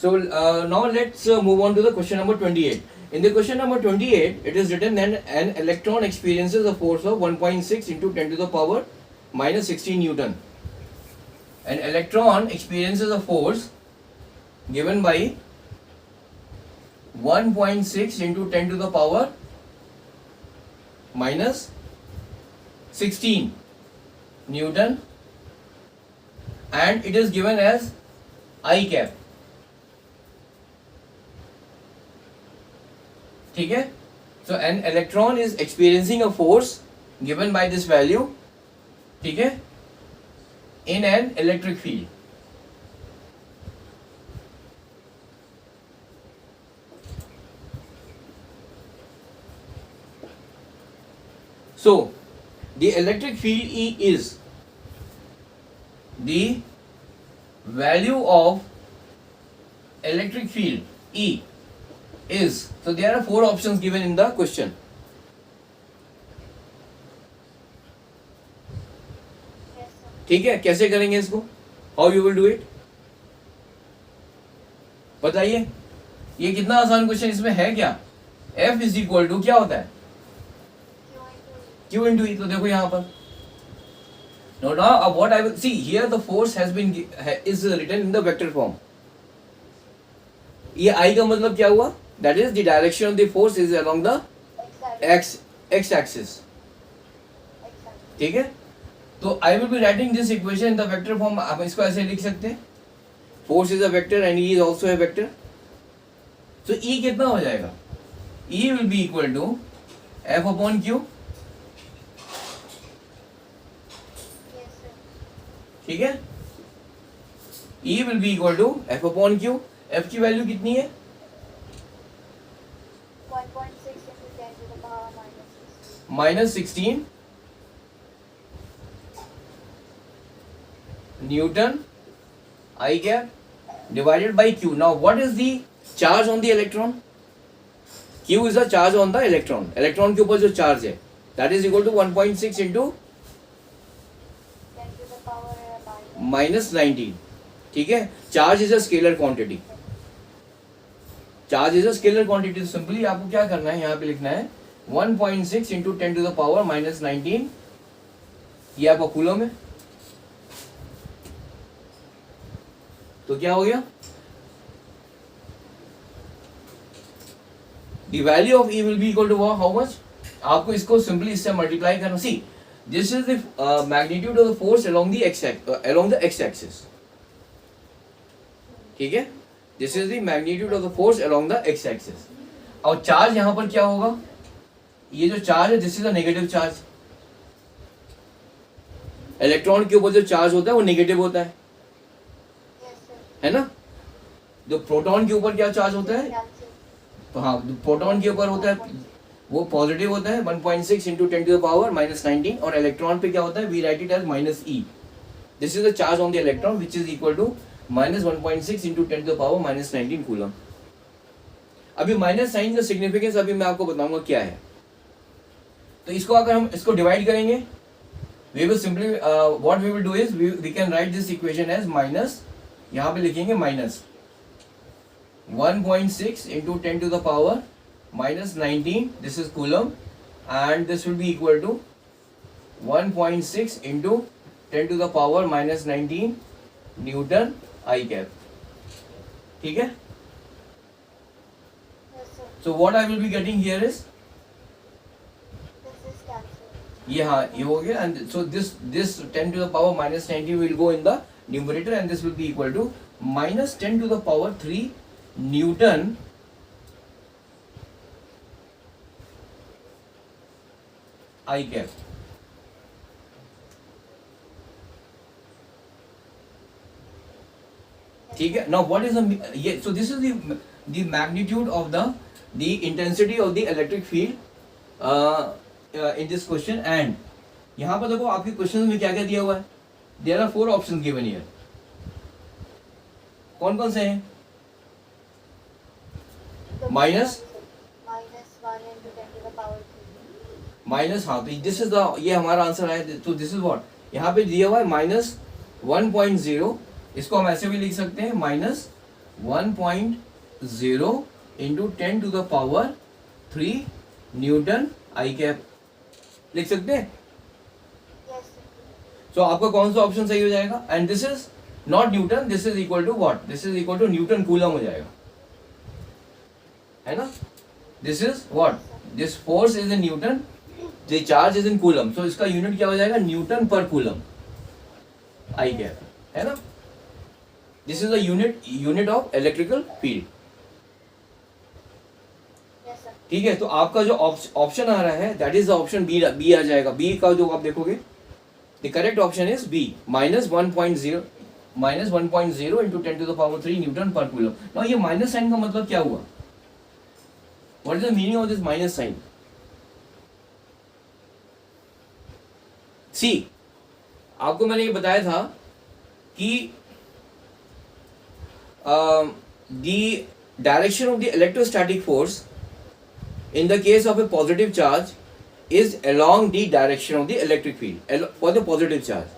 So now let's move on to the question number 28. In the question number 28, it is written that an electron experiences a force of 1.6 into 10 to the power minus 16 Newton. An electron experiences a force given by 1.6 into 10 to the power minus 16 Newton, and it is given as I cap. ठीक है, so an electron is experiencing a force given by this value, ठीक है, in an electric field. So the electric field E is the value of electric field E is, so there are four options given in the question. ठीक है, कैसे करेंगे इसको, how you will do it, बताइए. ये कितना आसान question, इसमें है क्या, F इज इक्वल टू क्या होता है, Q into E. तो देखो यहाँ पर, now what I will see here, the force has been is written in the vector form. ये I का मतलब क्या हुआ, that is the direction of the force is along the x axis. ठीक है, तो I will be writing this equation in the vector form. आप इसको ऐसे लिख सकते हैं, force is a vector and E is also a vector. So E कितना हो जाएगा, E will be equal to F upon Q. ठीक है, E will be equal to F upon Q. F की वैल्यू कितनी है, 1.6 into 10 to the power minus 16. minus 16 Newton I cap divided by Q. Now what is the charge on the electron, Q is the charge on the electron. electron के ऊपर जो charge है, that is equal to 1.6 into 10 to the power minus 19. ठीक है, charge is a scalar quantity. Charge is a scalar quantity. Simply आपको क्या करना है, यहाँ पे लिखना है 1.6 into 10 to the power minus 19, ये आपका कूलम है. तो क्या हो गया, the value of E will be equal to how much, आपको इसको सिंपली इससे मल्टीप्लाई करना. See this is the magnitude of the force along the x axis. ठीक है, this is the magnitude of the force along the x axis. और charge यहां पर क्या होगा, ये जो चार्ज है this is a negative charge. Electron के ऊपर जो चार्ज होता है वो नेगेटिव होता है ना. जो प्रोटॉन के ऊपर क्या चार्ज होता है, तो हाँ प्रोटॉन के ऊपर होता है वो पॉजिटिव होता है 1.6 into 10 to the power minus 19, और इलेक्ट्रॉन पे क्या होता है, we write it as minus E. This is the charge on the electron which is equal to minus 1.6 into 10 to the power minus 19 coulomb. अभी minus sign का significance अभी मैं आपको बताऊंगा क्या है. तो इसको अगर हम इसको डिवाइड करेंगे, we will simply what we will do is we can write this equation as minus, यहाँ पे लिखेंगे minus 1.6 into 10 to the power minus 19, this is coulomb, and this will be equal to 1.6 into 10 to the power minus 19 Newton I cap. ठीक है, so what I will be getting here is ये, हाँ ये हो गया, and so this 10 to the power minus 19 will go in the numerator, and this will be equal to minus 10 to the power 3 Newton I cap. ठीक है, now what is the, ये, so this is the magnitude of the intensity of the electric field in this question. And यहाँ पर देखो आपके question में क्या क्या दिया हुआ है, there are 4 options given here. कौन कौन से हैं, माइनस माइनस, हाँ तो दिस इज द, ये हमारा आंसर है. तो दिस इज व्हाट यहाँ पे दिया हुआ है माइनस 1.0, इसको हम ऐसे भी लिख सकते हैं minus 1.0 into 10 to the power 3 newton i cap लिख सकते हैं. Yes, sir. सो आपका कौन सा ऑप्शन सही हो जाएगा? And this is not Newton, this is equal to what? This is equal to Newton coulomb हो जाएगा, है ना? This is what? This force is in Newton, the charge is in coulomb. So इसका unit क्या हो जाएगा? Newton per coulomb आई cap, है ना? This is the unit of electrical field. Yes, sir. ठीक है, तो आपका जो ऑप्शन आ रहा है that is the option B आ जाएगा. बी का जो आप देखोगे the correct option is B, -1.0 into 10 to the power 3 Newton per coulomb. Now ये माइनस साइन का मतलब क्या हुआ? What is the meaning of this minus sign? See, आपको मैंने ये बताया था कि the direction of the electrostatic force in the case of a positive charge is along the direction of the electric field for the positive charge,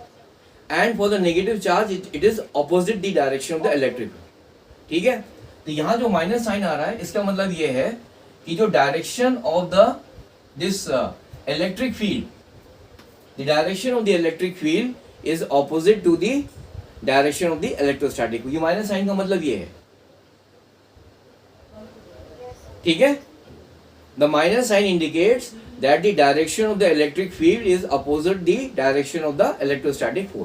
and for the negative charge it is opposite the direction of the electric field. ठीक है, तो यहाँ जो minus sign आ रहा है इसका मतलब ये है कि जो direction of the this electric field, the direction of the electric field is opposite to the direction of the electrostatic. ये माइनस साइन का मतलब ये है, ठीक है? The minus sign indicates that the direction of the electric field is opposite the direction of the electrostatic force.